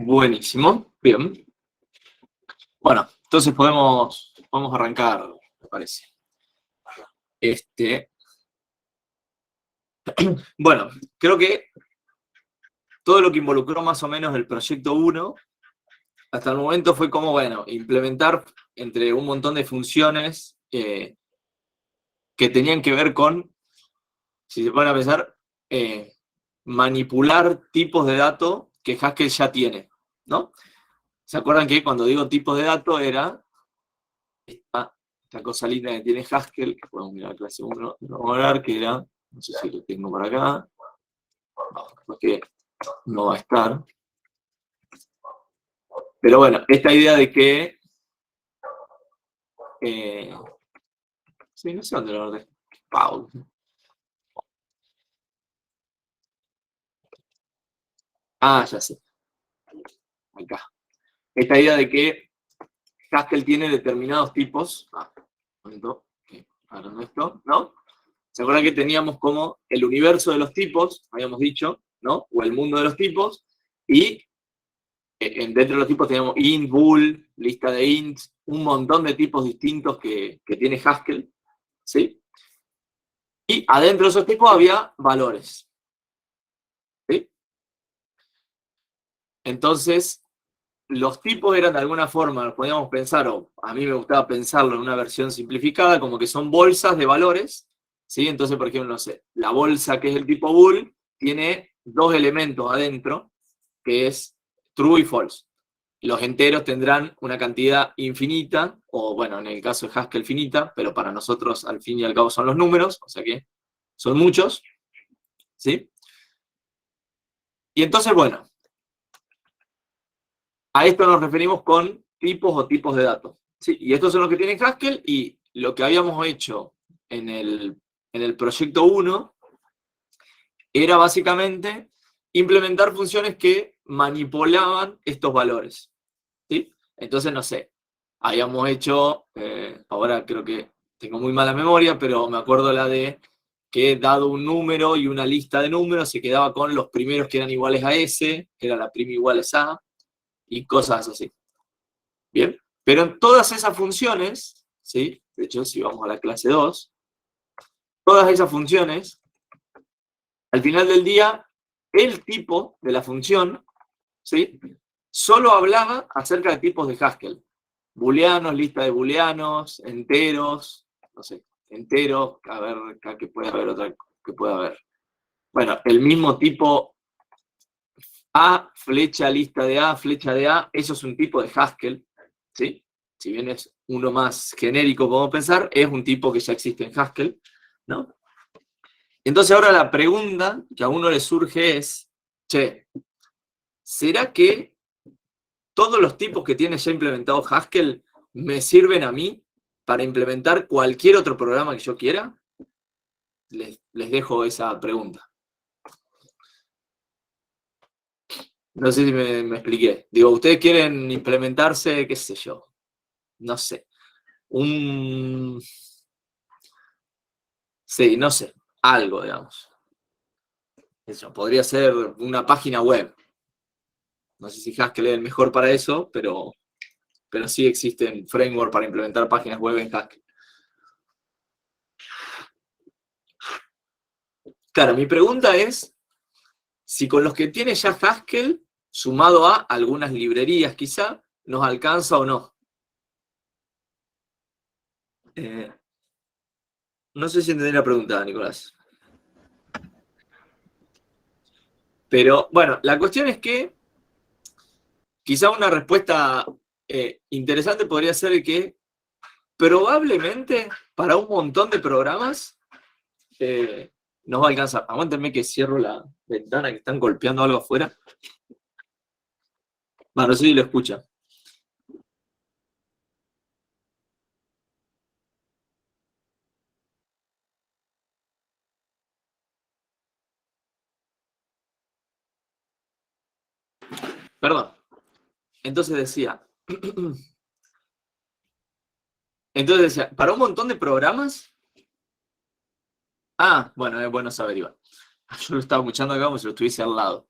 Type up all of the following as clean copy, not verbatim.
Buenísimo, bien. Bueno, entonces podemos arrancar, me parece. Bueno, creo que todo lo que involucró más o menos el proyecto 1 hasta el momento fue como, bueno, implementar entre un montón de funciones que tenían que ver con, si se ponen a pensar, manipular tipos de datos que Haskell ya tiene, ¿no? ¿Se acuerdan que cuando digo tipos de datos era esta cosa linda que tiene Haskell, que podemos mirar la clase 1, vamos a ver que era, no sé si lo tengo por acá, porque no va a estar. Pero bueno, esta idea de que, sí, no sé dónde lo guardé, Paul. Ah, ya sé, acá. Esta idea de que Haskell tiene determinados tipos, ahora no esto, ¿no? ¿Se acuerdan que teníamos como el universo de los tipos, habíamos dicho, ¿no? O el mundo de los tipos, y dentro de los tipos teníamos int, bool, lista de ints, un montón de tipos distintos que tiene Haskell, ¿sí? Y adentro de esos tipos había valores, ¿sí? Entonces, los tipos eran de alguna forma, podíamos pensar, o a mí me gustaba pensarlo en una versión simplificada, como que son bolsas de valores, ¿sí? Entonces, por ejemplo, no sé, la bolsa que es el tipo bool tiene dos elementos adentro, que es true y false. Los enteros tendrán una cantidad infinita, o bueno, en el caso de Haskell finita, pero para nosotros al fin y al cabo son los números, o sea que son muchos, ¿sí? Y entonces, bueno, a esto nos referimos con tipos o tipos de datos, ¿sí? Y estos son los que tiene Haskell, y lo que habíamos hecho en el proyecto 1 era básicamente implementar funciones que manipulaban estos valores, ¿sí? Entonces, no sé, habíamos hecho, ahora creo que tengo muy mala memoria, pero me acuerdo la de que dado un número y una lista de números, se quedaba con los primeros que eran iguales a S, que era la prima iguales a, y cosas así. Bien, pero en todas esas funciones, ¿sí? De hecho, si vamos a la clase 2, todas esas funciones, al final del día, el tipo de la función, ¿sí? Solo hablaba acerca de tipos de Haskell. Booleanos, lista de booleanos, enteros, no sé, enteros, a ver, acá que puede haber otra que pueda haber. Bueno, el mismo tipo A, flecha, lista de A, flecha de A, eso es un tipo de Haskell, ¿sí? Si bien es uno más genérico, podemos pensar, es un tipo que ya existe en Haskell, ¿no? Entonces ahora la pregunta que a uno le surge es, che, ¿será que todos los tipos que tiene ya implementado Haskell me sirven a mí para implementar cualquier otro programa que yo quiera? Les dejo esa pregunta. No sé si me expliqué. Digo, ustedes quieren implementarse, qué sé yo, no sé, sí, no sé, algo, digamos. Eso, podría ser una página web. No sé si Haskell es el mejor para eso, pero sí existen frameworks para implementar páginas web en Haskell. Claro, mi pregunta es si con los que tiene ya Haskell, sumado a algunas librerías quizá, nos alcanza o no. No sé si entendí la pregunta, Nicolás. Pero bueno, la cuestión es que quizá una respuesta interesante podría ser que probablemente para un montón de programas nos va a alcanzar. Aguántenme que cierro la ventana, que están golpeando algo afuera. Bueno, no sé si lo escucha. Perdón. Entonces decía, para un montón de programas. Ah, bueno, es bueno saber, Iván. Yo lo estaba escuchando acá como si lo estuviese al lado.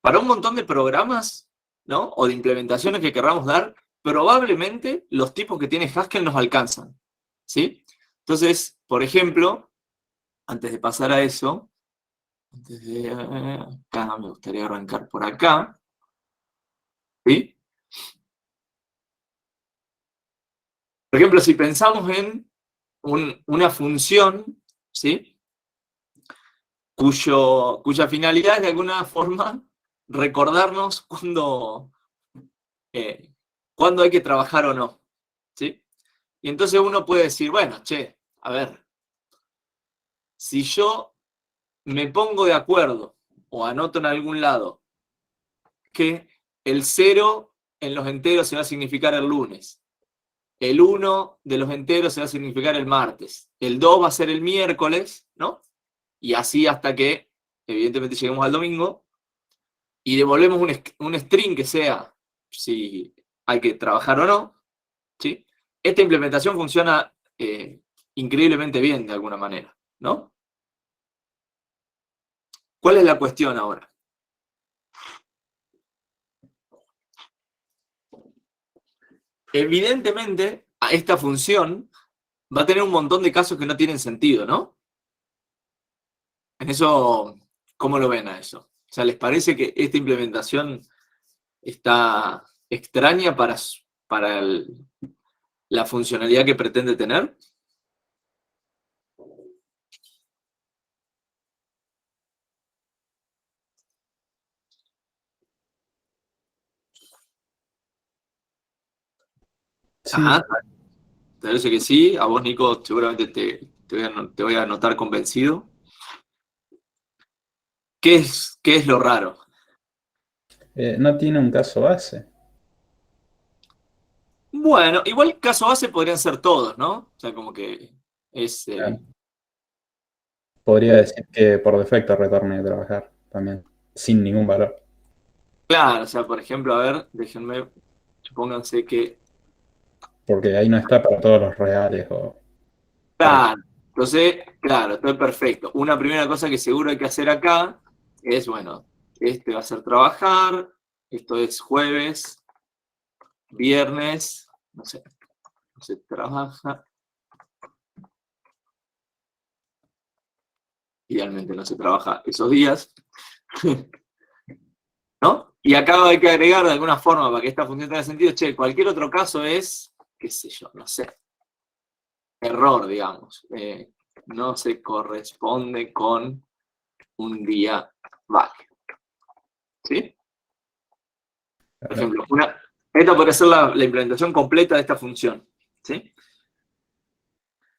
para un montón de programas, ¿no? O de implementaciones que querramos dar, probablemente los tipos que tiene Haskell nos alcanzan, ¿sí? Entonces, por ejemplo, antes de pasar a eso, acá me gustaría arrancar por acá, ¿sí? Por ejemplo, si pensamos en una función, ¿sí? Cuya finalidad es de alguna forma recordarnos cuándo hay que trabajar o no, ¿sí? Y entonces uno puede decir, bueno, che, a ver, si yo me pongo de acuerdo o anoto en algún lado que el 0 en los enteros se va a significar el lunes, el 1 de los enteros se va a significar el martes, el 2 va a ser el miércoles, ¿no? Y así hasta que, evidentemente, lleguemos al domingo y devolvemos un string que sea si hay que trabajar o no, ¿sí? Esta implementación funciona increíblemente bien de alguna manera, ¿no? ¿Cuál es la cuestión ahora? Evidentemente, a esta función va a tener un montón de casos que no tienen sentido, ¿no? En eso, ¿cómo lo ven a eso? O sea, ¿les parece que esta implementación está extraña para la funcionalidad que pretende tener? Sí, Ajá, te parece que sí. A vos, Nico, seguramente te voy a notar convencido. ¿Qué es lo raro? no tiene un caso base. Bueno, igual caso base podrían ser todos, ¿no? O sea, como que es... Claro. Podría decir que por defecto retorne a trabajar también, sin ningún valor. claro, o sea, por ejemplo, a ver, déjenme, supónganse que... Porque ahí no está para todos los reales o para... Claro, entonces, claro, esto es perfecto. Una primera cosa que seguro hay que hacer acá es, bueno, este va a ser trabajar, esto es jueves, viernes, no se trabaja, idealmente no se trabaja esos días, ¿no? Y acá hay que agregar de alguna forma para que esta función tenga sentido, che, cualquier otro caso es, qué sé yo, no sé, error, digamos. No se corresponde con un día válido, ¿sí? Por ejemplo, esta podría ser la implementación completa de esta función, ¿sí?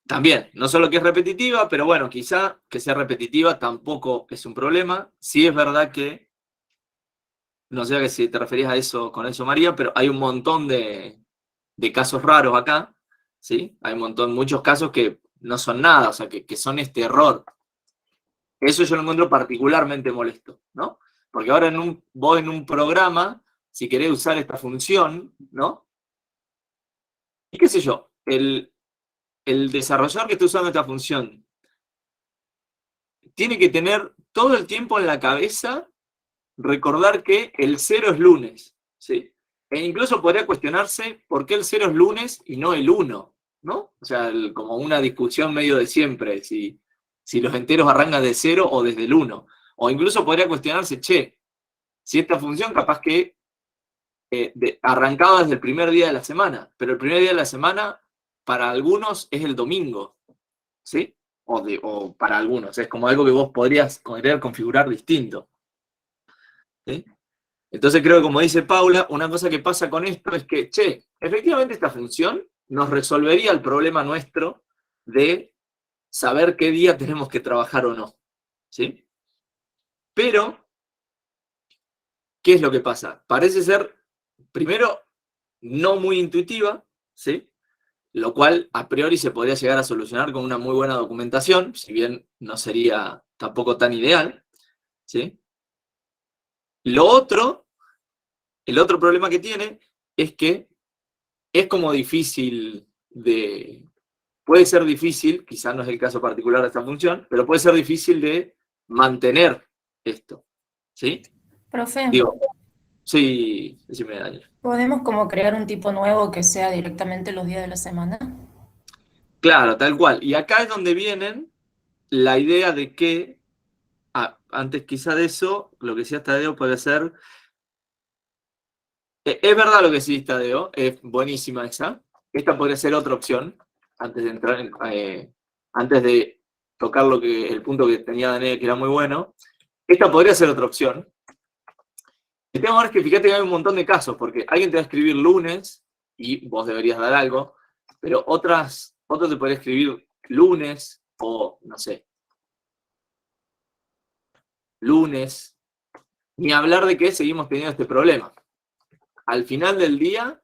También, no solo que es repetitiva, pero bueno, quizá que sea repetitiva tampoco es un problema. Sí es verdad que, no sé si te referías a eso con eso, María, pero hay un montón de casos raros acá, ¿sí? Hay muchos casos que no son nada, o sea, que son este error. Eso yo lo encuentro particularmente molesto, ¿no? Porque ahora vos en un programa, si querés usar esta función, ¿no? Y qué sé yo, el desarrollador que está usando esta función tiene que tener todo el tiempo en la cabeza recordar que el 0 es lunes, ¿sí? E incluso podría cuestionarse por qué el 0 es lunes y no el 1, ¿no? O sea, como una discusión medio de siempre, si los enteros arrancan de 0 o desde el 1. O incluso podría cuestionarse, che, si esta función capaz que arrancaba desde el primer día de la semana, pero el primer día de la semana para algunos es el domingo, ¿sí? O para algunos, es como algo que vos podrías querer configurar distinto, ¿sí? Entonces creo que, como dice Paula, una cosa que pasa con esto es que, che, efectivamente esta función nos resolvería el problema nuestro de saber qué día tenemos que trabajar o no, ¿sí? Pero, ¿qué es lo que pasa? Parece ser, primero, no muy intuitiva, ¿sí? Lo cual a priori se podría llegar a solucionar con una muy buena documentación, si bien no sería tampoco tan ideal, ¿sí? Lo otro, el otro problema que tiene es que es como difícil puede ser difícil, quizás no es el caso particular de esta función, pero puede ser difícil de mantener esto, ¿sí? Profe, Digo, sí, decime, Daniel. ¿podemos como crear un tipo nuevo que sea directamente los días de la semana? Claro, tal cual. Y acá es donde vienen la idea de que, antes quizá de eso, lo que decía Tadeo puede ser, es verdad lo que decís, Tadeo, es buenísima esa. Esta podría ser otra opción, antes de entrar antes de tocar el punto que tenía Daniel, que era muy bueno. Esta podría ser otra opción. El tema ahora es que fíjate que hay un montón de casos, porque alguien te va a escribir lunes y vos deberías dar algo, pero otros te podrían escribir lunes o, no sé, lunes, ni hablar de que seguimos teniendo este problema. Al final del día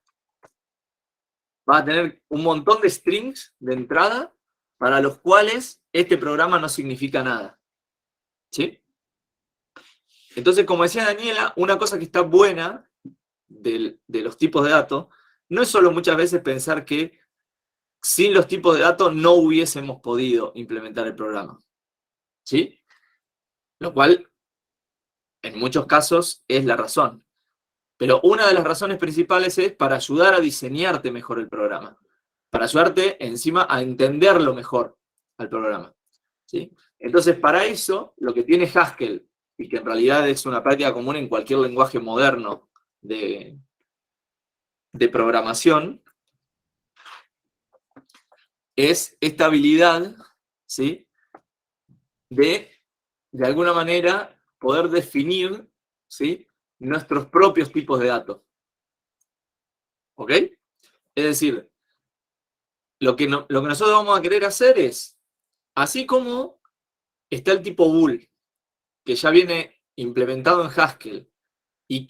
vas a tener un montón de strings de entrada para los cuales este programa no significa nada. ¿Sí? Entonces, como decía Daniela, una cosa que está buena de los tipos de datos no es solo muchas veces pensar que sin los tipos de datos no hubiésemos podido implementar el programa. ¿Sí? Lo cual, en muchos casos, es la razón. Pero una de las razones principales es para ayudar a diseñarte mejor el programa. Para ayudarte, encima, a entenderlo mejor al programa. ¿Sí? Entonces, para eso, lo que tiene Haskell, y que en realidad es una práctica común en cualquier lenguaje moderno de programación, es esta habilidad, ¿sí?, de alguna manera, poder definir, ¿sí?, nuestros propios tipos de datos. ¿Ok? Es decir, lo que nosotros vamos a querer hacer es, así como está el tipo bool, que ya viene implementado en Haskell, y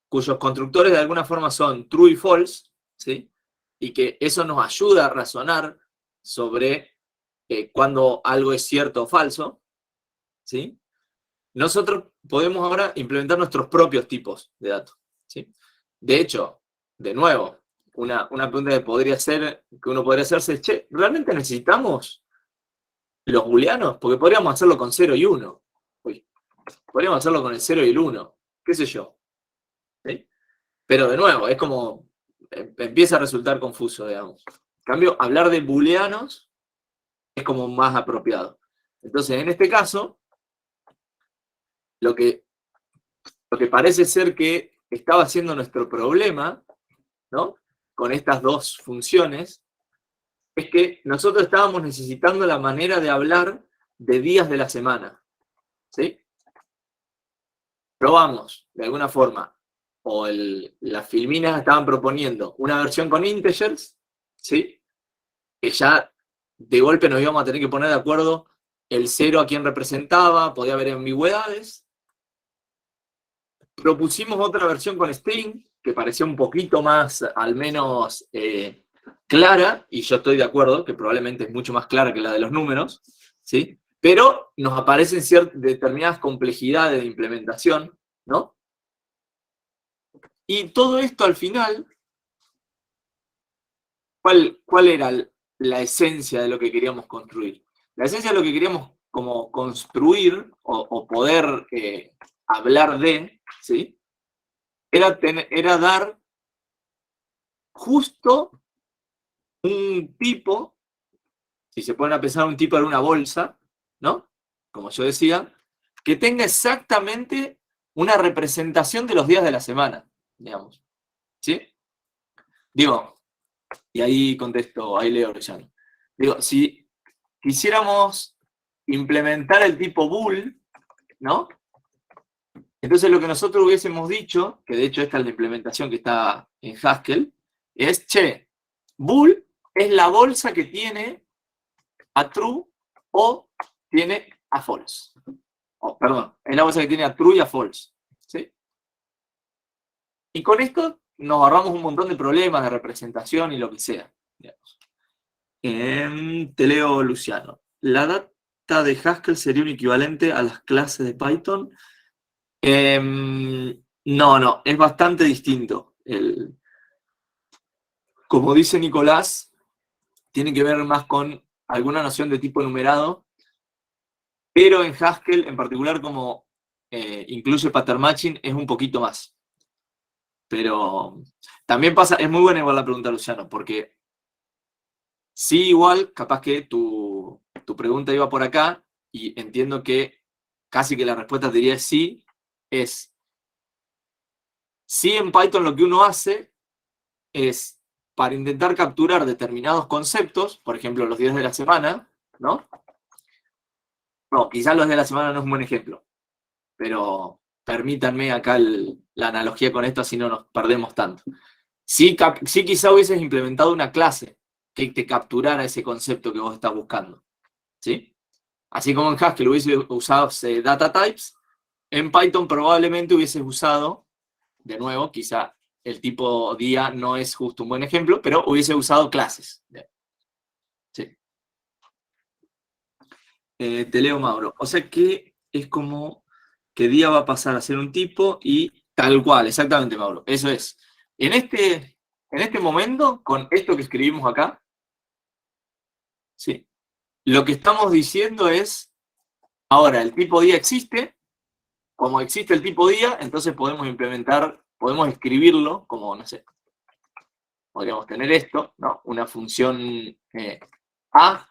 cuyos constructores de alguna forma son true y false, ¿sí?, y que eso nos ayuda a razonar sobre cuando algo es cierto o falso, ¿sí? Nosotros podemos ahora implementar nuestros propios tipos de datos, ¿sí? De hecho, de nuevo, una pregunta que uno podría hacerse es, che, ¿realmente necesitamos los booleanos? Porque podríamos hacerlo con 0 y 1. Uy, podríamos hacerlo con el 0 y el 1, qué sé yo. ¿Sí? Pero de nuevo, es como, empieza a resultar confuso, digamos. En cambio, hablar de booleanos es como más apropiado. Entonces, en este caso, lo que parece ser que estaba siendo nuestro problema, ¿no?, con estas dos funciones, es que nosotros estábamos necesitando la manera de hablar de días de la semana. ¿Sí? Probamos, de alguna forma, o las filminas estaban proponiendo una versión con integers, ¿sí?, que ya de golpe nos íbamos a tener que poner de acuerdo el 0 a quién representaba, podía haber ambigüedades. Propusimos otra versión con string, que parecía un poquito más, al menos, clara, y yo estoy de acuerdo, que probablemente es mucho más clara que la de los números, ¿sí? Pero nos aparecen determinadas complejidades de implementación, ¿no? Y todo esto al final, ¿cuál era la esencia de lo que queríamos construir? La esencia de lo que queríamos como construir o poder hablar de, ¿sí?, era dar justo un tipo, si se ponen a pensar, un tipo en una bolsa, ¿no?, como yo decía, que tenga exactamente una representación de los días de la semana, digamos. ¿Sí? Digo, y ahí contesto, ahí leo Orellano. Digo, si quisiéramos implementar el tipo bool, ¿no?, entonces lo que nosotros hubiésemos dicho, que de hecho esta es la implementación que está en Haskell, es, che, bool es la bolsa que tiene a true o tiene a false. Perdón, es la bolsa que tiene a true y a false. ¿Sí? Y con esto nos ahorramos un montón de problemas de representación y lo que sea. Te leo, Luciano. ¿La data de Haskell sería un equivalente a las clases de Python? No, es bastante distinto. Como dice Nicolás, tiene que ver más con alguna noción de tipo enumerado, pero en Haskell, en particular, como incluye pattern matching, es un poquito más. Pero también pasa, es muy buena igual la pregunta, Luciano, porque sí, igual, capaz que tu pregunta iba por acá, y entiendo que casi que la respuesta te diría sí, es sí en Python lo que uno hace es, para intentar capturar determinados conceptos, por ejemplo, los días de la semana, ¿no? No, quizás los de la semana no es un buen ejemplo, pero permítanme acá la analogía con esto, así no nos perdemos tanto. Sí, sí quizá hubieses implementado una clase que te capturara ese concepto que vos estás buscando, ¿sí? Así como en Haskell hubiese usado data types, en Python probablemente hubieses usado, de nuevo, quizá el tipo día no es justo un buen ejemplo, pero hubiese usado clases. Sí. Te leo, Mauro. O sea que es como que día va a pasar a ser un tipo y tal cual, exactamente, Mauro. Eso es. En este momento, con esto que escribimos acá, ¿sí? Lo que estamos diciendo es, ahora el tipo día existe, como existe el tipo día, entonces podemos implementar, podemos escribirlo como, no sé, podríamos tener esto, ¿no? Una función A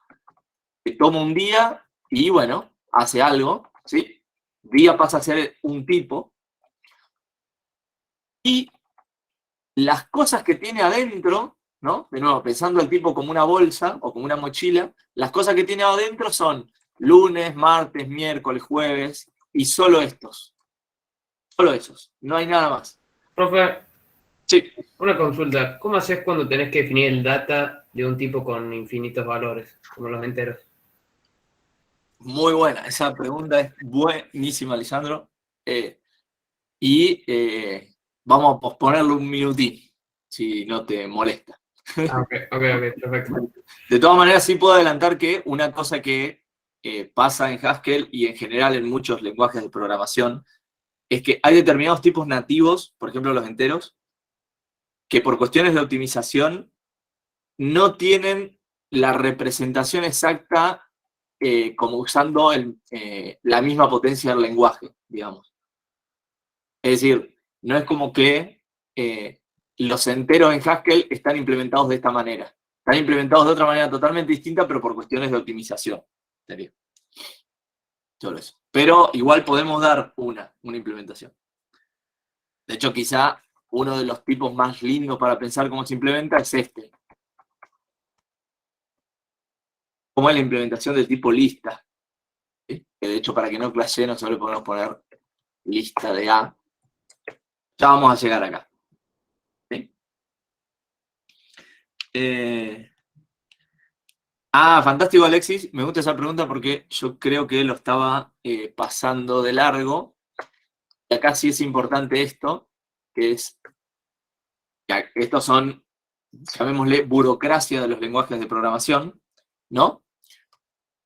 que toma un día y, bueno, hace algo, ¿sí? Día pasa a ser un tipo, y las cosas que tiene adentro, ¿no? De nuevo, pensando el tipo como una bolsa o como una mochila, las cosas que tiene adentro son lunes, martes, miércoles, jueves, y solo estos. Solo esos. No hay nada más. Profe, Sí. una consulta. ¿Cómo haces cuando tenés que definir el data de un tipo con infinitos valores, como los enteros? Muy buena. Esa pregunta es buenísima, Lisandro. Vamos a posponerlo un minutín, si no te molesta. Ok, perfecto. De todas maneras, sí puedo adelantar que una cosa que pasa en Haskell y en general en muchos lenguajes de programación es que hay determinados tipos nativos, por ejemplo los enteros, que por cuestiones de optimización no tienen la representación exacta como usando la misma potencia del lenguaje, digamos. Es decir, no es como que los enteros en Haskell están implementados de esta manera. Están implementados de otra manera totalmente distinta, pero por cuestiones de optimización. ¿Sería? Solo eso. Pero igual podemos dar una implementación. De hecho, quizá uno de los tipos más lindos para pensar cómo se implementa es este. Como es la implementación del tipo lista. ¿Sí? Que de hecho, para que no clashe, nosotros le podemos poner lista de A. Ya vamos a llegar acá. ¿Sí? Fantástico, Alexis. Me gusta esa pregunta porque yo creo que lo estaba pasando de largo. Y acá sí es importante esto, que es que estos son, llamémosle, burocracia de los lenguajes de programación, ¿no?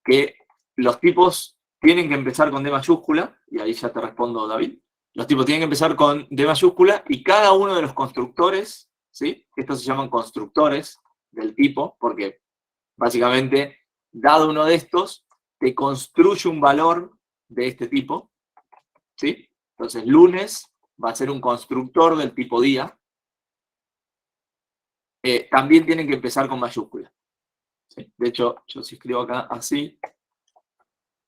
Que los tipos tienen que empezar con D mayúscula, y ahí ya te respondo, David. Los tipos tienen que empezar con D mayúscula y cada uno de los constructores, ¿sí? Estos se llaman constructores del tipo, porque básicamente, dado uno de estos, te construye un valor de este tipo, ¿sí? Entonces, lunes va a ser un constructor del tipo día. También tienen que empezar con mayúscula. ¿Sí? De hecho, yo si escribo acá así,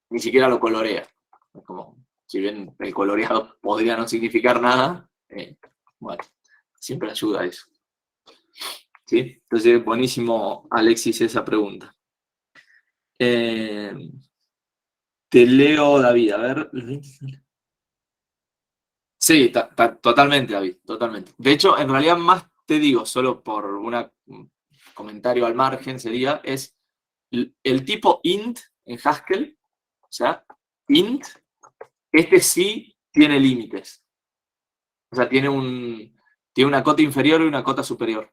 ni siquiera lo colorea. Es como, si bien el coloreado podría no significar nada, bueno, siempre ayuda a eso. ¿Sí? Entonces, buenísimo, Alexis, esa pregunta. Te leo, David, a ver. Sí, totalmente, David, totalmente. De hecho, en realidad más te digo, solo por un comentario al margen sería, es el tipo int en Haskell, o sea, int, este sí tiene límites. O sea, tiene una cota inferior y una cota superior.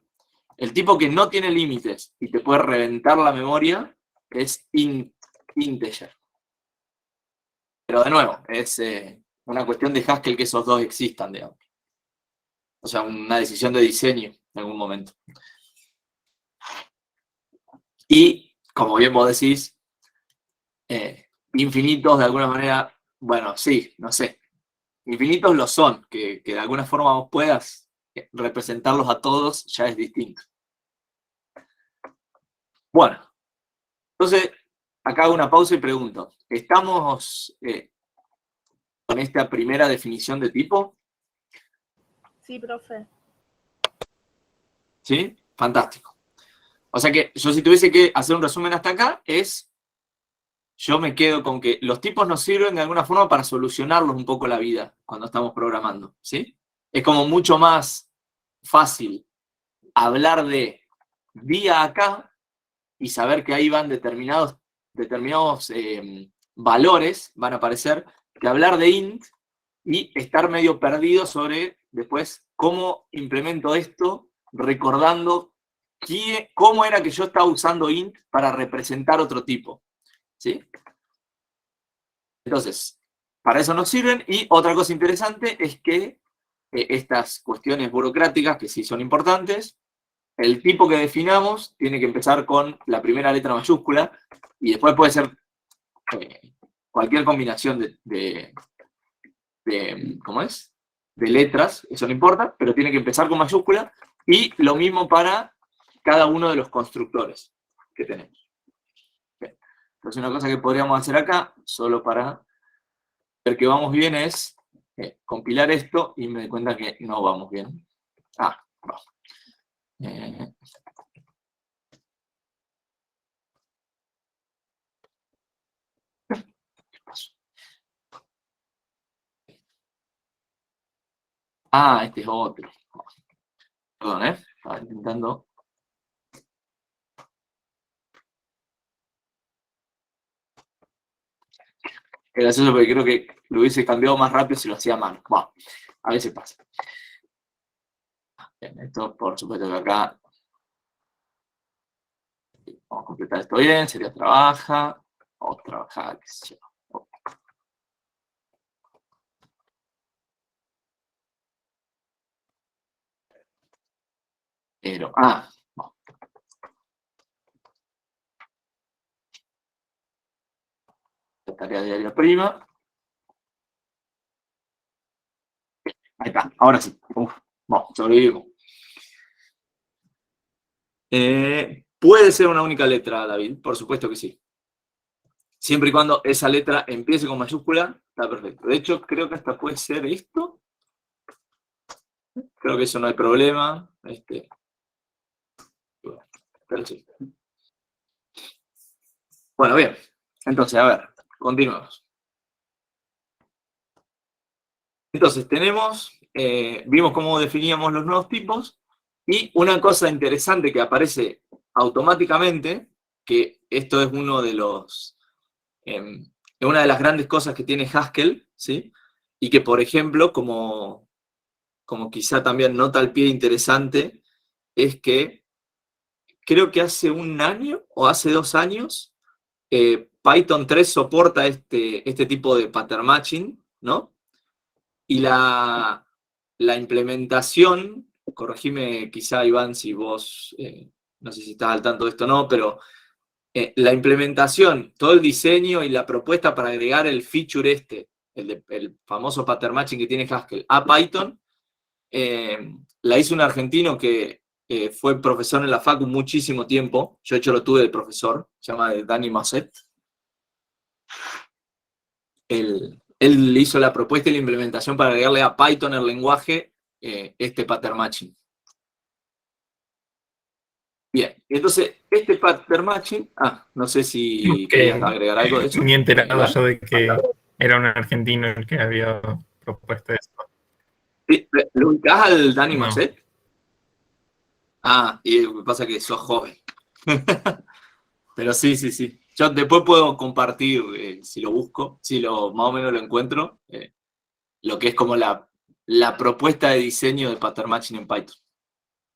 El tipo que no tiene límites y te puede reventar la memoria es integer. Pero de nuevo, es una cuestión de Haskell que esos dos existan, digamos. O sea, una decisión de diseño en algún momento. Y, como bien vos decís, infinitos de alguna manera, bueno, sí, no sé. infinitos lo son, que de alguna forma vos puedas representarlos a todos ya es distinto. Bueno, entonces acá hago una pausa y pregunto, ¿estamos con esta primera definición de tipo? Sí, profe. ¿Sí? Fantástico. O sea que yo si tuviese que hacer un resumen hasta acá, yo me quedo con que los tipos nos sirven de alguna forma para solucionarlos un poco la vida cuando estamos programando, ¿sí? Es como mucho más fácil hablar de día acá y saber que ahí van determinados valores, van a aparecer, que hablar de int y estar medio perdido sobre después cómo implemento esto recordando cómo era que yo estaba usando int para representar otro tipo, ¿sí? Entonces, para eso nos sirven. Y otra cosa interesante es que estas cuestiones burocráticas, que sí son importantes, el tipo que definamos tiene que empezar con la primera letra mayúscula y después puede ser cualquier combinación ¿cómo es? De letras, eso no importa, pero tiene que empezar con mayúscula y lo mismo para cada uno de los constructores que tenemos. Bien. Entonces una cosa que podríamos hacer acá, solo para ver que vamos bien, es compilar esto y me doy cuenta que no vamos bien. Ah, vamos. Ah, este es otro. Perdón, estaba intentando. Es gracioso porque creo que lo hubiese cambiado más rápido si lo hacía a mano. Bueno, a veces pasa. Bien, esto por supuesto que acá vamos a completar esto bien, sería trabaja, o trabajar, qué sé yo. Pero, no. La tarea diaria prima. Ahí está, ahora sí. Vamos, sobrevivimos. ¿Puede ser una única letra, David? Por supuesto que sí. Siempre y cuando esa letra empiece con mayúscula, está perfecto. De hecho, creo que hasta puede ser esto. Creo que eso no hay problema. Pero sí. Bueno, bien. Entonces, a ver, continuemos. Entonces, vimos cómo definíamos los nuevos tipos, y una cosa interesante que aparece automáticamente, que esto es una de las grandes cosas que tiene Haskell, ¿sí? Y que, por ejemplo, como quizá también nota al pie interesante, es que creo que hace un año o hace 2 años, Python 3 soporta este tipo de pattern matching, ¿no? Y la implementación, corregime quizá Iván si vos, no sé si estás al tanto de esto o no, pero la implementación, todo el diseño y la propuesta para agregar el feature el famoso pattern matching que tiene Haskell a Python, la hizo un argentino que fue profesor en la facu muchísimo tiempo. Yo de hecho lo tuve de profesor, se llama Dani Masset. Él hizo la propuesta y la implementación para agregarle a Python el lenguaje este pattern matching. Bien, entonces este pattern matching, no sé si querías agregar algo de eso. Ni enterado yo de que era un argentino el que había propuesto eso. Sí, ¿lo ubicás al Dani No. Masset? Y lo que pasa es que sos joven. Pero sí. Yo después puedo compartir, si lo busco, más o menos lo encuentro, lo que es como la propuesta de diseño de pattern matching en Python,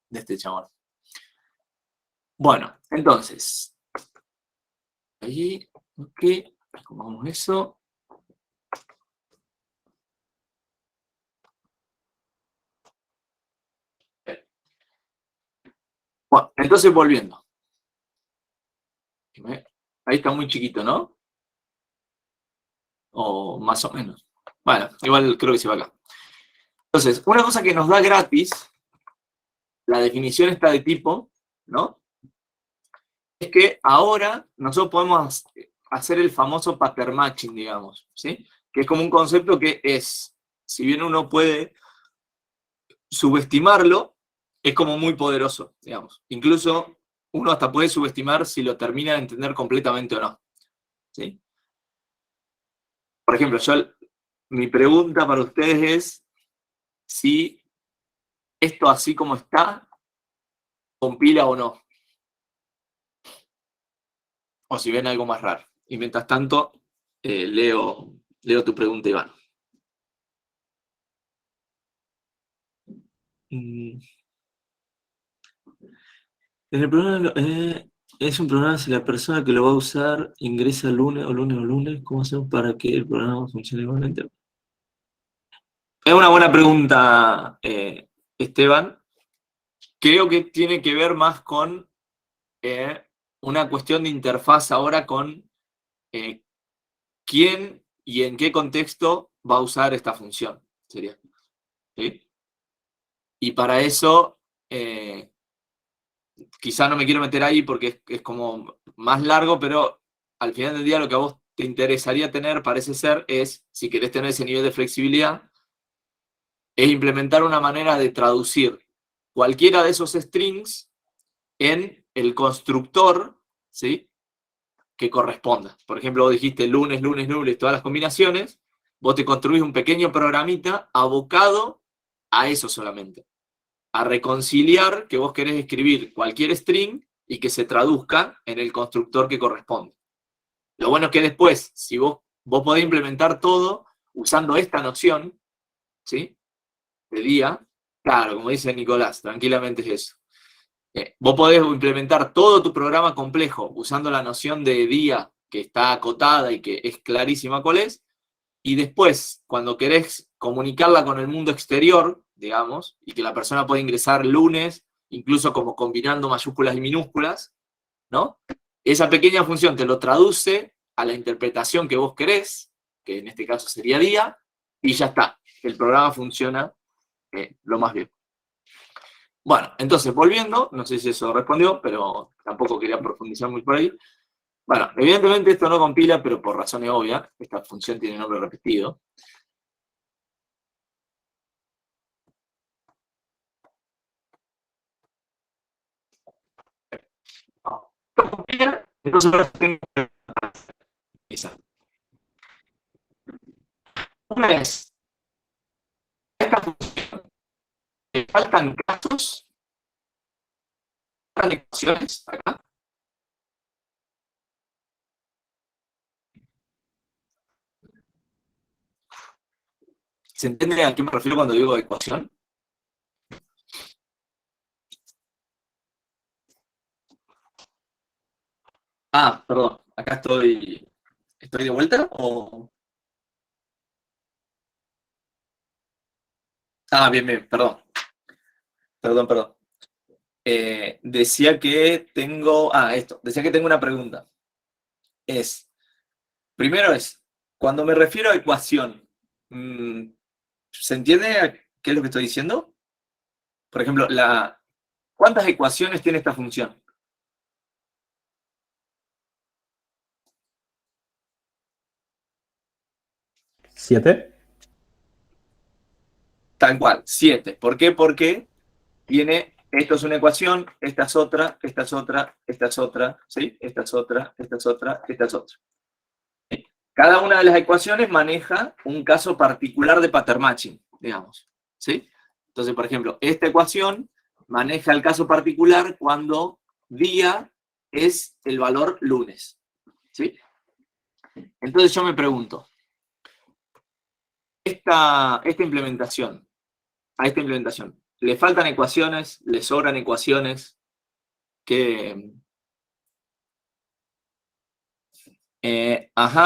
de este chabón. Bueno, entonces, ahí, ok, acomodamos eso. Bueno, entonces volviendo. Ahí está muy chiquito, ¿no? O más o menos. Bueno, igual creo que se va acá. Entonces, una cosa que nos da gratis, la definición está de tipo, ¿no? Es que ahora nosotros podemos hacer el famoso pattern matching, digamos, ¿sí? Que es como un concepto que es, si bien uno puede subestimarlo, es como muy poderoso, digamos. Incluso uno hasta puede subestimar si lo termina de entender completamente o no, ¿sí? Por ejemplo, mi pregunta para ustedes es si esto así como está, compila o no. O si ven algo más raro. Y mientras tanto, leo tu pregunta, Iván. En el programa, es un programa si la persona que lo va a usar ingresa lunes o lunes, ¿cómo hacemos para que el programa funcione igualmente? Es una buena pregunta, Esteban. Creo que tiene que ver más con una cuestión de interfaz ahora con quién y en qué contexto va a usar esta función. Sería. ¿Sí? Y para eso, quizá no me quiero meter ahí porque es como más largo, pero al final del día lo que a vos te interesaría tener, parece ser, es, si querés tener ese nivel de flexibilidad, es implementar una manera de traducir cualquiera de esos strings en el constructor, ¿sí?, que corresponda. Por ejemplo, vos dijiste lunes, todas las combinaciones, vos te construís un pequeño programita abocado a eso solamente. A reconciliar que vos querés escribir cualquier string y que se traduzca en el constructor que corresponde. Lo bueno es que después, si vos podés implementar todo usando esta noción, ¿sí?, de día, claro, como dice Nicolás, tranquilamente es eso. Vos podés implementar todo tu programa complejo usando la noción de día que está acotada y que es clarísima cuál es, y después, cuando querés comunicarla con el mundo exterior, digamos, y que la persona pueda ingresar lunes, incluso como combinando mayúsculas y minúsculas, ¿no? Esa pequeña función te lo traduce a la interpretación que vos querés, que en este caso sería día, y ya está. El programa funciona lo más bien. Bueno, entonces, volviendo, no sé si eso respondió, pero tampoco quería profundizar muy por ahí. Bueno, evidentemente esto no compila, pero por razones obvias. Esta función tiene nombre repetido. Entonces ahora tengo esa. Una vez esta función, le faltan casos, faltan ecuaciones acá. ¿Se entiende a qué me refiero cuando digo ecuación? Ah, perdón, acá estoy de vuelta o... Ah, bien, perdón. Perdón. Decía que tengo... decía que tengo una pregunta. Primero cuando me refiero a ecuación, ¿se entiende qué es lo que estoy diciendo? Por ejemplo, ¿cuántas ecuaciones tiene esta función? ¿7? Tal cual, 7. ¿Por qué? Porque esto es una ecuación, esta es otra, esta es otra, esta es otra, ¿sí? Esta es otra, esta es otra, esta es otra. Cada una de las ecuaciones maneja un caso particular de pattern matching, digamos, ¿sí? Entonces, por ejemplo, esta ecuación maneja el caso particular cuando día es el valor lunes, ¿sí? Entonces yo me pregunto, a esta implementación, ¿le faltan ecuaciones? ¿Le sobran ecuaciones?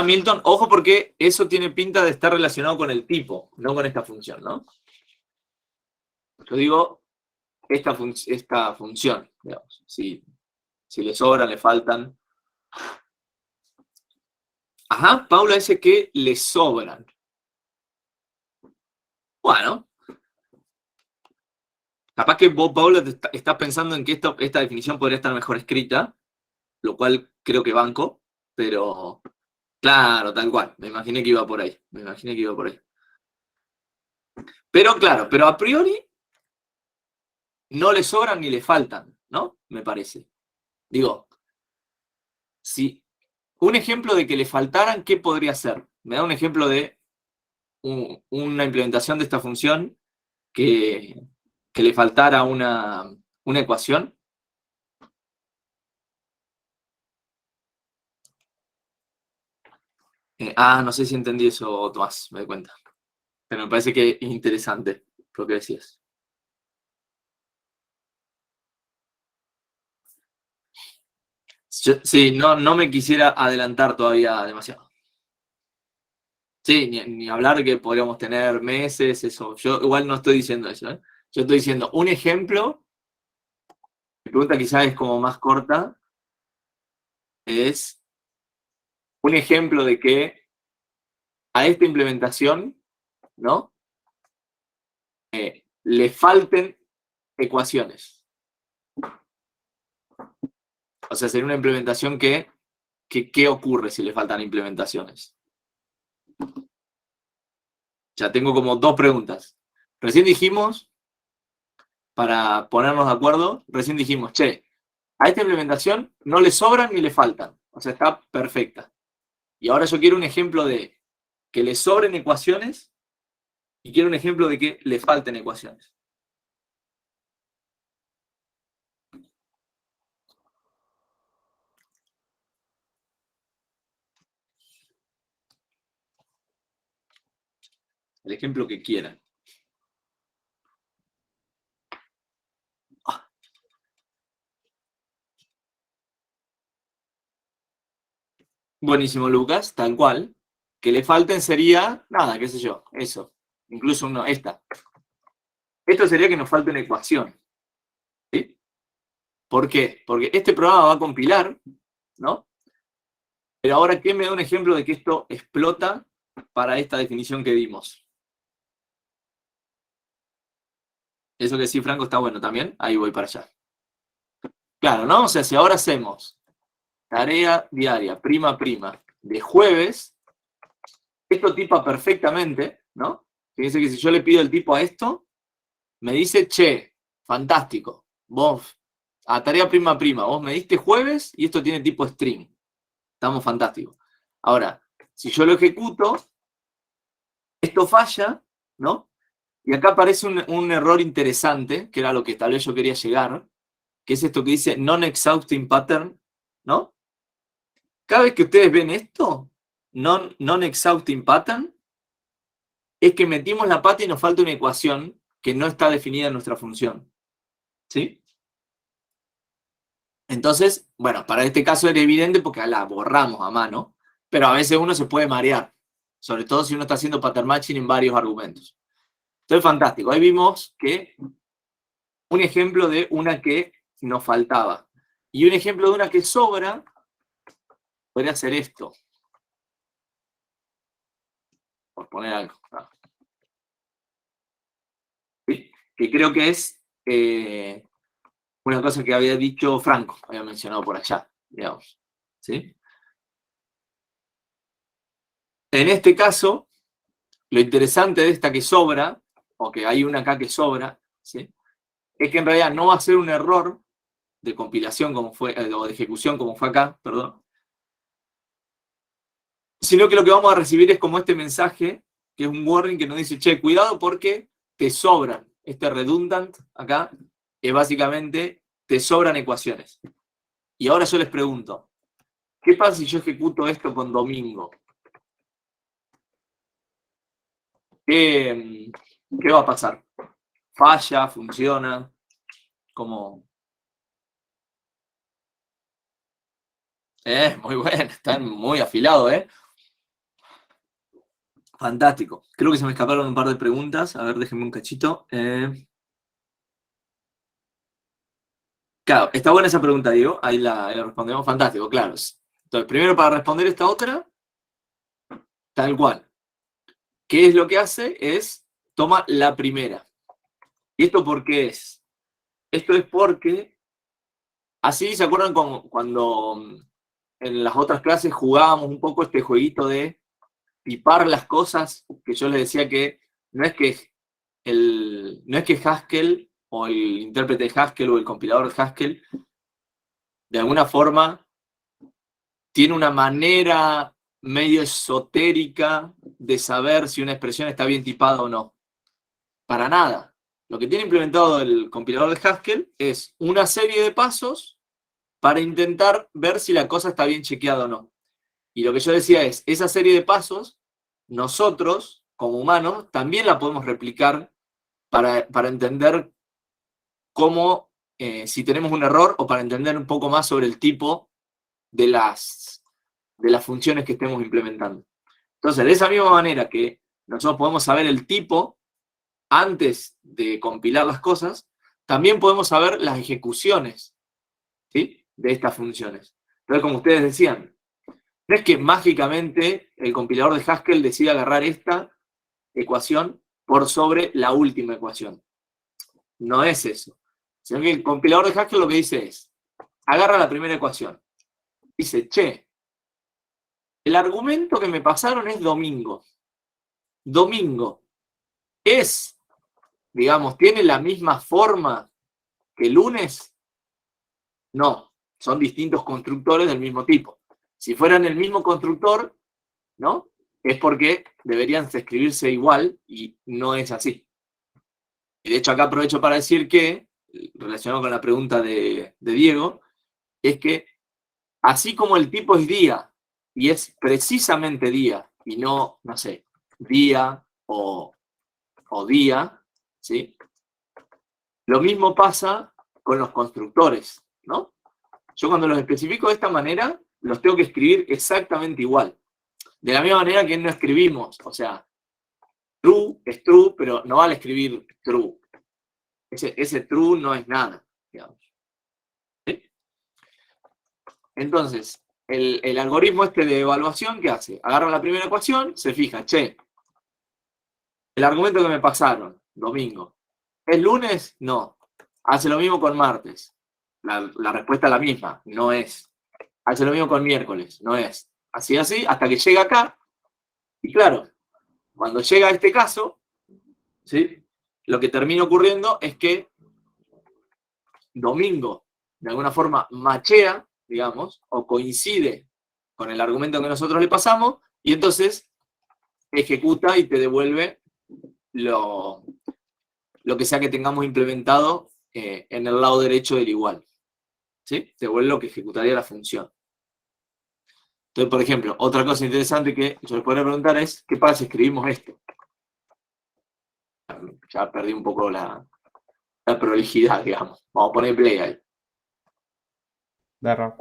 Milton, ojo porque eso tiene pinta de estar relacionado con el tipo, no con esta función, ¿no? Yo digo esta función, digamos, si le sobran, le faltan. Paula dice que le sobran. Bueno. Capaz que vos, Paula, estás pensando en que esta definición podría estar mejor escrita, lo cual creo que banco, pero claro, tal cual. Me imaginé que iba por ahí. Pero claro, pero a priori no le sobran ni le faltan, ¿no? Me parece. Digo, si un ejemplo de que le faltaran, ¿qué podría ser? Me da un ejemplo de una implementación de esta función que le faltara una ecuación. No sé si entendí eso, Tomás, me doy cuenta. Pero me parece que es interesante lo que decías. Sí, no me quisiera adelantar todavía demasiado. Sí, ni hablar que podríamos tener meses, eso. Yo igual no estoy diciendo eso, ¿eh? Yo estoy diciendo un ejemplo. Mi pregunta quizás es como más corta. Es un ejemplo de que a esta implementación, ¿no? Le falten ecuaciones. O sea, sería una implementación que ¿qué ocurre si le faltan implementaciones? Ya tengo como dos preguntas. Recién dijimos, para ponernos de acuerdo, recién dijimos, che, a esta implementación no le sobran ni le faltan. O sea, está perfecta. Y ahora yo quiero un ejemplo de que le sobren ecuaciones y quiero un ejemplo de que le falten ecuaciones. El ejemplo que quieran. Buenísimo, Lucas, tal cual. Que le falten sería, nada, qué sé yo, eso. Incluso esta. Esto sería que nos falte una ecuación. ¿Sí? ¿Por qué? Porque este programa va a compilar, ¿no? Pero ahora, ¿qué me da un ejemplo de que esto explota para esta definición que dimos? Eso que sí, Franco, está bueno también. Ahí voy para allá. Claro, ¿no? O sea, si ahora hacemos tarea diaria, prima, de jueves, esto tipa perfectamente, ¿no? Fíjense que si yo le pido el tipo a esto, me dice, che, fantástico, vos, a tarea prima, vos me diste jueves y esto tiene tipo string. Estamos fantásticos. Ahora, si yo lo ejecuto, esto falla, ¿no? Y acá aparece un error interesante, que era lo que tal vez yo quería llegar, que es esto que dice non-exhausting pattern, ¿no? Cada vez que ustedes ven esto, non-exhausting pattern, es que metimos la pata y nos falta una ecuación que no está definida en nuestra función. ¿Sí? Entonces, bueno, para este caso era evidente porque la borramos a mano, pero a veces uno se puede marear, sobre todo si uno está haciendo pattern matching en varios argumentos. Entonces, fantástico. Ahí vimos que un ejemplo de una que nos faltaba. Y un ejemplo de una que sobra podría ser esto. Por poner algo. ¿Sí? Que creo que es una cosa que había dicho Franco, había mencionado por allá, digamos. ¿Sí? En este caso, lo interesante de esta que sobra, o que hay una acá que sobra, ¿sí? Es que en realidad no va a ser un error de compilación como fue, o de ejecución como fue acá, perdón, sino que lo que vamos a recibir es como este mensaje, que es un warning que nos dice, che, cuidado porque te sobran. Este redundant acá es básicamente, te sobran ecuaciones. Y ahora yo les pregunto, ¿qué pasa si yo ejecuto esto con domingo? ¿Qué va a pasar? ¿Falla? ¿Funciona? ¿Cómo? Muy bueno, están muy afilados, ¿eh? Fantástico. Creo que se me escaparon un par de preguntas. A ver, déjenme un cachito. Claro, está buena esa pregunta, Diego. Ahí la respondemos. Fantástico, claro. Entonces, primero para responder esta otra, tal cual. ¿Qué es lo que hace? Es toma la primera. ¿Y esto por qué es? Esto es porque, así se acuerdan cuando en las otras clases jugábamos un poco este jueguito de tipar las cosas, que yo les decía que no es que Haskell o el intérprete de Haskell o el compilador de Haskell de alguna forma tiene una manera medio esotérica de saber si una expresión está bien tipada o no. Para nada. Lo que tiene implementado el compilador de Haskell es una serie de pasos para intentar ver si la cosa está bien chequeada o no. Y lo que yo decía es, esa serie de pasos, nosotros, como humanos, también la podemos replicar para entender cómo, si tenemos un error, o para entender un poco más sobre el tipo de las funciones que estemos implementando. Entonces, de esa misma manera que nosotros podemos saber el tipo antes de compilar las cosas, también podemos saber las ejecuciones, ¿sí?, de estas funciones. Entonces, como ustedes decían, no es que mágicamente el compilador de Haskell decida agarrar esta ecuación por sobre la última ecuación. No es eso. Sino que el compilador de Haskell lo que dice es, agarra la primera ecuación. Dice, che, el argumento que me pasaron es domingo. Domingo es, digamos, ¿tiene la misma forma que lunes? No, son distintos constructores del mismo tipo. Si fueran el mismo constructor, ¿no?, es porque deberían escribirse igual y no es así. Y de hecho acá aprovecho para decir que, relacionado con la pregunta de Diego, es que así como el tipo es día, y es precisamente día, y no sé, día o día, ¿sí?, lo mismo pasa con los constructores, ¿no? Yo cuando los especifico de esta manera, los tengo que escribir exactamente igual. De la misma manera que no escribimos, o sea, true es true, pero no vale escribir true. Ese true no es nada, digamos. ¿Sí? Entonces, el algoritmo este de evaluación, ¿qué hace? Agarra la primera ecuación, se fija, che, el argumento que me pasaron, domingo, ¿es lunes? No. Hace lo mismo con martes. La respuesta es la misma, no es. Hace lo mismo con miércoles, no es. Así, hasta que llega acá. Y claro, cuando llega a este caso, ¿sí?, lo que termina ocurriendo es que domingo, de alguna forma, machea, digamos, o coincide con el argumento que nosotros le pasamos, y entonces ejecuta y te devuelve lo que sea que tengamos implementado en el lado derecho del igual. ¿Sí? Te devuelve lo que ejecutaría la función. Entonces, por ejemplo, otra cosa interesante que yo les podría preguntar es, ¿qué pasa si escribimos esto? Ya perdí un poco la prolijidad, digamos. Vamos a poner play ahí. Da error.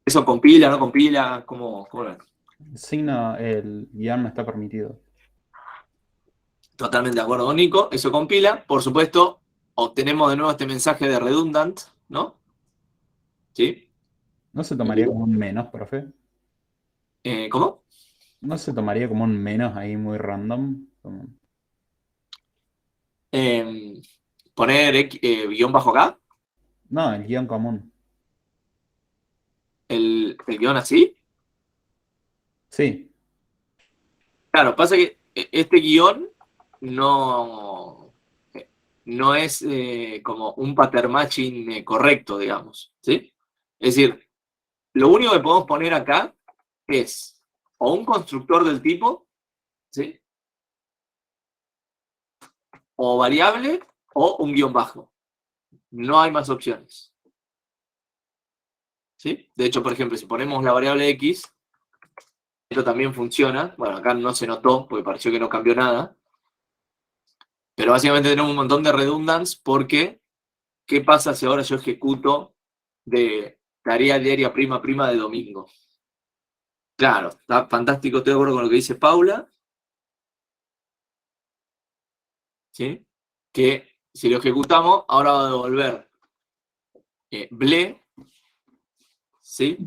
¿Eso compila, no compila? ¿Cómo lo ven? El signo, el guión no está permitido. Totalmente de acuerdo con Nico, eso compila. Por supuesto, obtenemos de nuevo este mensaje de redundant, ¿no? ¿Sí? ¿No se tomaría como un menos, profe? ¿Cómo? ¿No se tomaría como un menos ahí muy random? Poner guión bajo acá, No, el guión común. el guión así. Sí, Claro, pasa que este guión no es como un pattern matching correcto, digamos, ¿sí? Es decir, lo único que podemos poner acá es o un constructor del tipo, ¿sí?, o variable, o un guión bajo. No hay más opciones. ¿Sí? De hecho, por ejemplo, si ponemos la variable x, esto también funciona. Bueno, acá no se notó porque pareció que no cambió nada. Pero básicamente tenemos un montón de redundancy porque ¿qué pasa si ahora yo ejecuto de tarea diaria prima de domingo? Claro, está fantástico, estoy de acuerdo con lo que dice Paula. ¿Sí? Que si lo ejecutamos, ahora va a devolver ble. ¿Sí?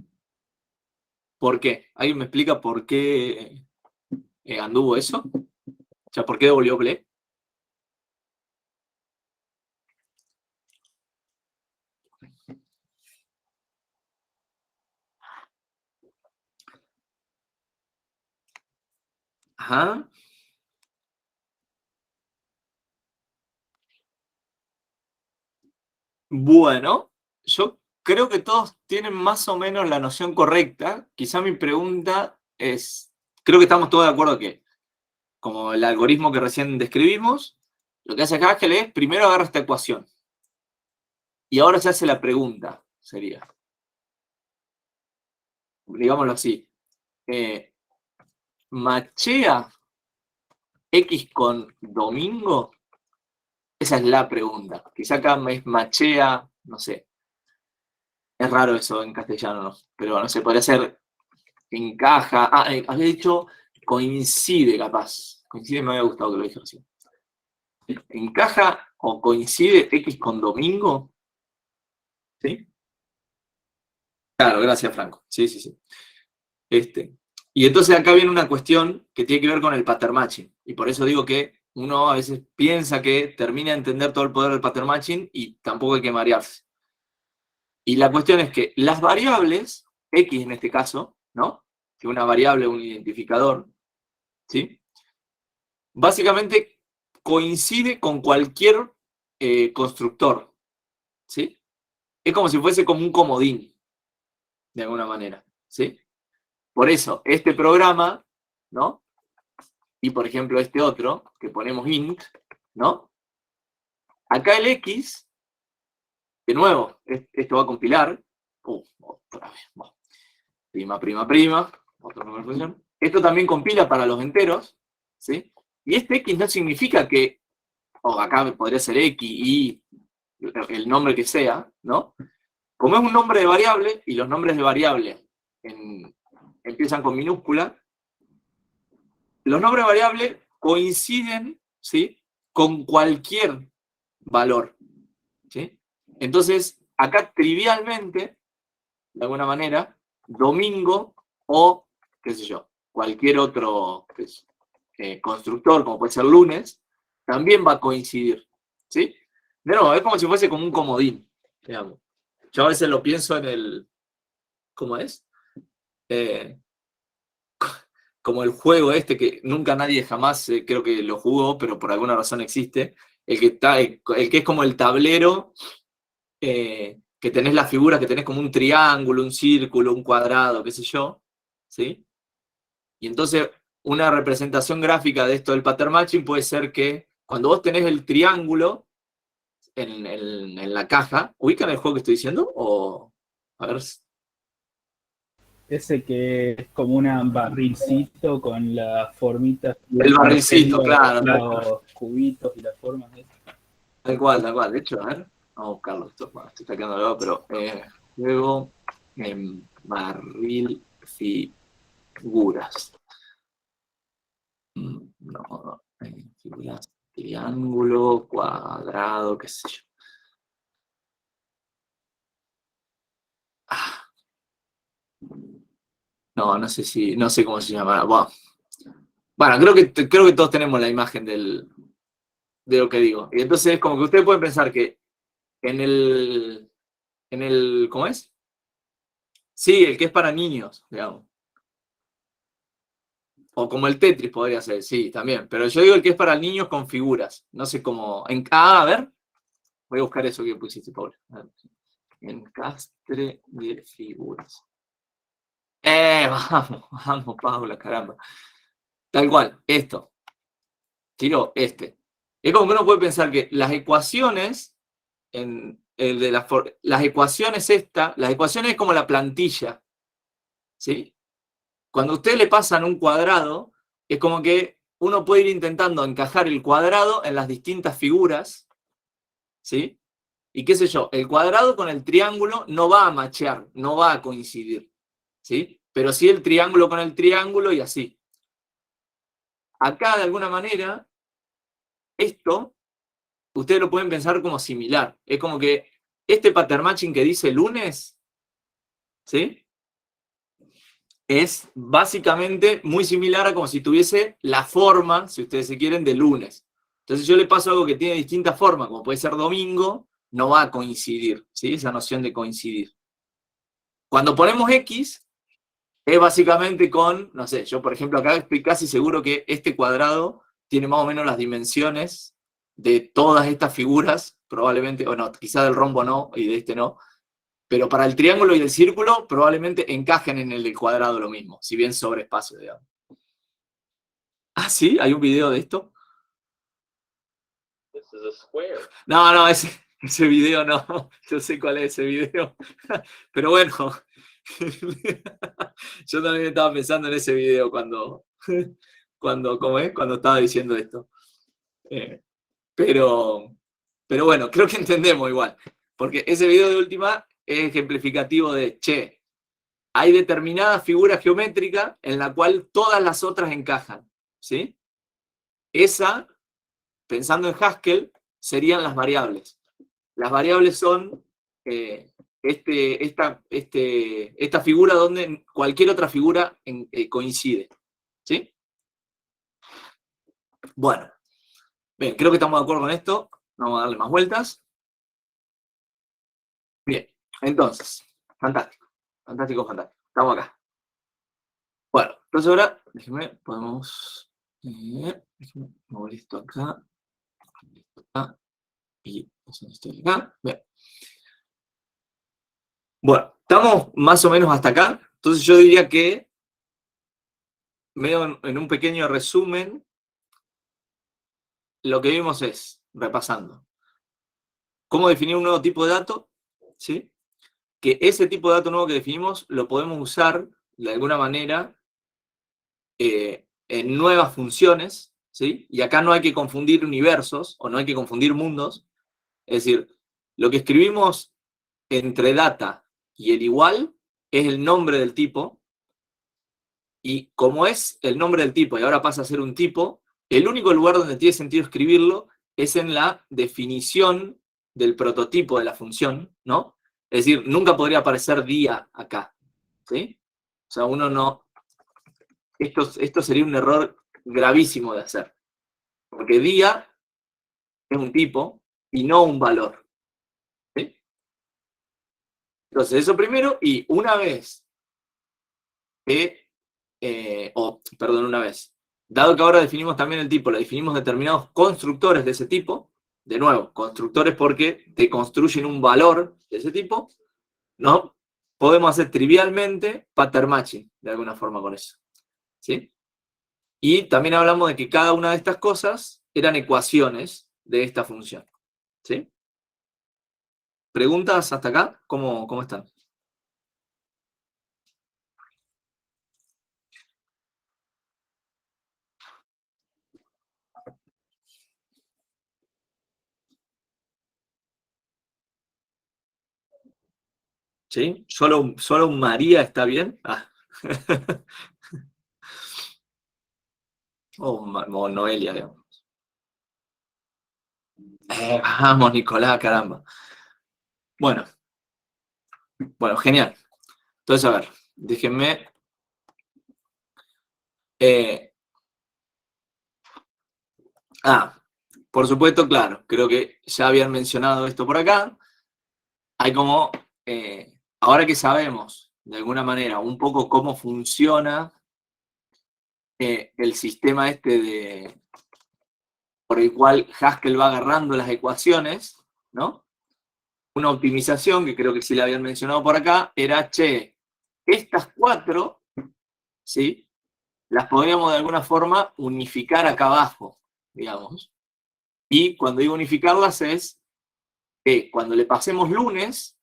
¿Por qué? ¿Alguien me explica por qué anduvo eso? sea, ¿por qué devolvió ble? Ajá. Bueno, yo creo que todos tienen más o menos la noción correcta. Quizá mi pregunta es, creo que estamos todos de acuerdo que, como el algoritmo que recién describimos, lo que hace Haskell es, primero agarra esta ecuación. Y ahora se hace la pregunta, sería. Digámoslo así. ¿Machea X con domingo? Esa es la pregunta. Quizá acá es machea, no sé. Es raro eso en castellano, ¿no? Pero no sé, podría ser encaja. Había dicho coincide, capaz. Coincide, me había gustado que lo dije así. ¿Encaja o coincide X con domingo? ¿Sí? Claro, gracias, Franco. Sí, sí, sí. Y entonces acá viene una cuestión que tiene que ver con el pattern matching. Y por eso digo que uno a veces piensa que termina de entender todo el poder del pattern matching y tampoco hay que marearse. Y la cuestión es que las variables, X en este caso, ¿no? Que una variable, un identificador, ¿sí? Básicamente coincide con cualquier constructor, ¿sí? Es como si fuese como un comodín, de alguna manera, ¿sí? Por eso, este programa, ¿no? Y por ejemplo este otro, que ponemos int, ¿no? Acá el X, de nuevo, esto va a compilar. Otra vez, bueno. Prima, otra conversión. Esto también compila para los enteros, ¿sí? Y este X no significa que, acá podría ser X, Y, el nombre que sea, ¿no? Como es un nombre de variable, y los nombres de variable empiezan con minúscula, los nombres de variable coinciden, ¿sí? Con cualquier valor, ¿sí? Entonces, acá trivialmente, de alguna manera, domingo o, qué sé yo, cualquier otro constructor, como puede ser lunes, también va a coincidir, ¿sí? De nuevo, es como si fuese como un comodín, digamos. Yo a veces lo pienso en el, ¿cómo es? Como el juego este que nunca nadie jamás creo que lo jugó, pero por alguna razón existe, el que es como el tablero, que tenés las figuras, que tenés como un triángulo, un círculo, un cuadrado, qué sé yo, ¿sí? Y entonces una representación gráfica de esto del pattern matching puede ser que cuando vos tenés el triángulo en la caja, ¿ubican el juego que estoy diciendo? O, a ver. Ese que es como un barrilcito con las formitas. El barrilcito, claro. Los cubitos y las formas. Tal cual, tal cual. De hecho, a ver, vamos a buscarlo. Estoy sacándolo, pero juego en barril figuras. No, figuras, triángulo, cuadrado, qué sé yo. No sé cómo se llama. Bueno, creo que todos tenemos la imagen de lo que digo. Y entonces es como que ustedes pueden pensar que en el, ¿cómo es? Sí, el que es para niños, digamos. O como el Tetris podría ser, sí, también. Pero yo digo el que es para niños con figuras. No sé cómo. A ver. Voy a buscar eso que pusiste, Paula. Encastre de figuras. Vamos, Paula, caramba. Tal cual, esto. Tiro este. Es como que uno puede pensar que las ecuaciones, las ecuaciones es como la plantilla. ¿Sí? Cuando a usted le pasan un cuadrado, es como que uno puede ir intentando encajar el cuadrado en las distintas figuras, ¿sí? Y qué sé yo, el cuadrado con el triángulo no va a machear, no va a coincidir, ¿sí? Pero sí el triángulo con el triángulo y así. Acá, de alguna manera, esto, ustedes lo pueden pensar como similar. Es como que este pattern matching que dice lunes, ¿sí? es básicamente muy similar a como si tuviese la forma, si ustedes se quieren, de lunes. Entonces yo le paso algo que tiene distinta forma, como puede ser domingo, no va a coincidir, ¿sí? Esa noción de coincidir. Cuando ponemos X, es básicamente con, no sé, yo por ejemplo acá estoy casi seguro que este cuadrado tiene más o menos las dimensiones de todas estas figuras, probablemente, o no, quizá del rombo no, y de este no, pero para el triángulo y el círculo probablemente encajen en el del cuadrado lo mismo, si bien sobre espacio, digamos. Ah, ¿sí? ¿Hay un video de esto? No, ese video no, yo sé cuál es ese video, pero bueno, yo también estaba pensando en ese video cuando estaba diciendo esto. Pero bueno, creo que entendemos igual, porque ese video de última es ejemplificativo de, che, hay determinada figura geométrica en la cual todas las otras encajan, ¿sí? Esa, pensando en Haskell, serían las variables. Las variables son esta figura donde cualquier otra figura coincide, ¿sí? Bueno, bien, creo que estamos de acuerdo con esto. Vamos a darle más vueltas. Bien, entonces, fantástico, fantástico, fantástico. Estamos acá. Bueno, entonces ahora, déjenme, déjenme mover esto acá, y esto acá. Bien. Bueno, estamos más o menos hasta acá. Entonces yo diría que, medio en un pequeño resumen, lo que vimos es, repasando, cómo definir un nuevo tipo de dato, ¿sí? Que ese tipo de dato nuevo que definimos lo podemos usar de alguna manera en nuevas funciones, ¿sí? Y acá no hay que confundir universos o no hay que confundir mundos. Es decir, lo que escribimos entre data y el igual es el nombre del tipo, y como es el nombre del tipo y ahora pasa a ser un tipo, el único lugar donde tiene sentido escribirlo es en la definición del prototipo de la función, ¿no? Es decir, nunca podría aparecer día acá, ¿sí? O sea, uno no... Esto sería un error gravísimo de hacer, porque día es un tipo y no un valor, ¿sí? Entonces, eso primero, y una vez dado que ahora definimos también el tipo, le definimos determinados constructores de ese tipo, de nuevo, constructores porque te construyen un valor de ese tipo, ¿no? Podemos hacer trivialmente pattern matching, de alguna forma con eso, ¿sí? Y también hablamos de que cada una de estas cosas eran ecuaciones de esta función, ¿sí? ¿Preguntas hasta acá? ¿Cómo están? ¿Sí? ¿Solo un María está bien? Ah. o Noelia, digamos. Vamos, Nicolás, caramba. Bueno, genial. Entonces, a ver, déjenme... por supuesto, claro, creo que ya habían mencionado esto por acá. Hay como, ahora que sabemos, de alguna manera, un poco cómo funciona el sistema por el cual Haskell va agarrando las ecuaciones, ¿no? Una optimización, que creo que sí la habían mencionado por acá, era, che, estas 4, ¿sí? Las podríamos de alguna forma unificar acá abajo, digamos. Y cuando digo unificarlas es que cuando le pasemos lunes,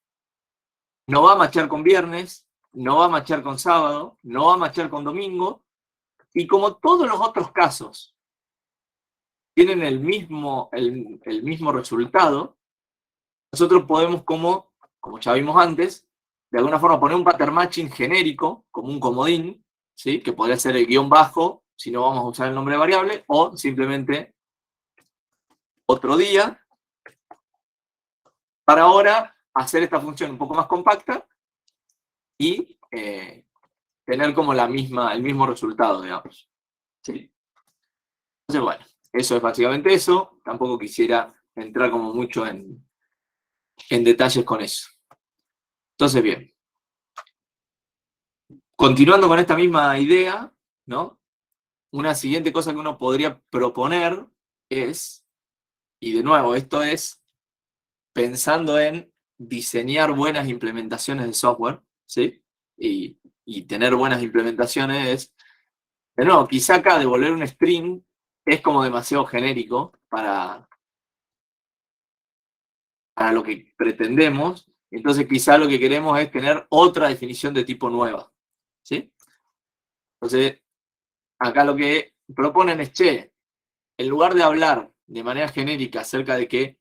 no va a matchar con viernes, no va a matchar con sábado, no va a matchar con domingo, y como todos los otros casos tienen el mismo resultado, nosotros podemos, como ya vimos antes, de alguna forma poner un pattern matching genérico, como un comodín, ¿sí? Que podría ser el guión bajo, si no vamos a usar el nombre de variable, o simplemente otro día, para ahora hacer esta función un poco más compacta y tener como el mismo resultado, digamos. ¿Sí? Entonces, bueno, eso es básicamente eso. Tampoco quisiera entrar como mucho en detalles con eso. Entonces, bien. Continuando con esta misma idea, ¿no? Una siguiente cosa que uno podría proponer es, y de nuevo, esto es pensando en diseñar buenas implementaciones de software, ¿sí? Y tener buenas implementaciones es, de nuevo, quizá acá devolver un string es como demasiado genérico para lo que pretendemos, entonces quizá lo que queremos es tener otra definición de tipo nueva, ¿sí? Entonces, acá lo que proponen es, che, en lugar de hablar de manera genérica acerca de que,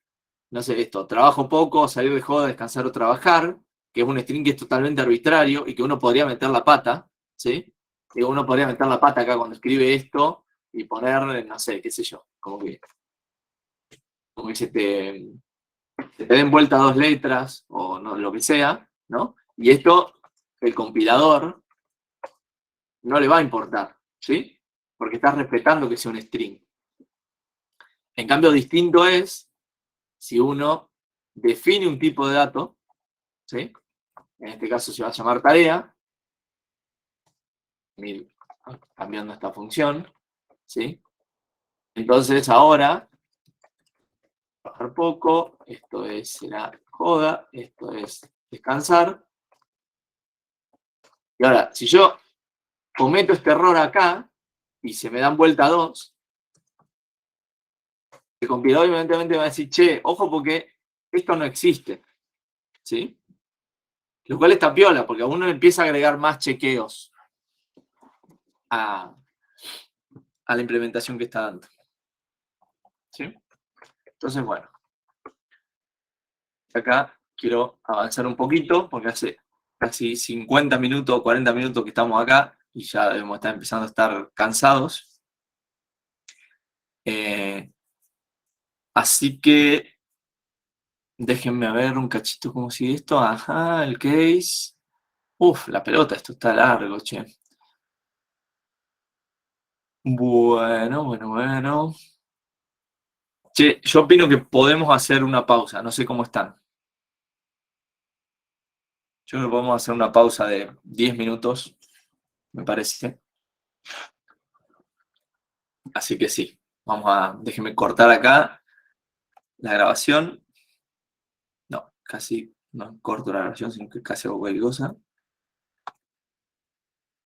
no sé, esto, trabajo poco, salir de joda, descansar o trabajar, que es un string que es totalmente arbitrario y que uno podría meter la pata, ¿sí? Digo, uno podría meter la pata acá cuando escribe esto y poner, no sé, qué sé yo, como que se te den vuelta 2 letras o no, lo que sea, ¿no? Y esto, el compilador no le va a importar, ¿sí? Porque estás respetando que sea un string. En cambio, distinto es si uno define un tipo de dato, ¿sí? En este caso se va a llamar tarea, cambiando esta función, ¿sí? Entonces ahora, bajar poco, esto será joda, esto es descansar. Y ahora, si yo cometo este error acá y se me dan vuelta 2, el compilador evidentemente va a decir, che, ojo porque esto no existe, ¿sí? Lo cual está piola, porque a uno empieza a agregar más chequeos a la implementación que está dando. ¿Sí? Entonces, bueno. Acá quiero avanzar un poquito, porque hace casi 50 minutos o 40 minutos que estamos acá y ya debemos estar empezando a estar cansados. Así que déjenme ver un cachito cómo sigue esto. Ajá, el case. Uf, la pelota, esto está largo, che. Bueno. Che, yo opino que podemos hacer una pausa, no sé cómo están. Yo creo que podemos hacer una pausa de 10 minutos, me parece. Así que sí, déjenme cortar acá la grabación. No, casi no corto la grabación, sino que casi hago cualquier cosa.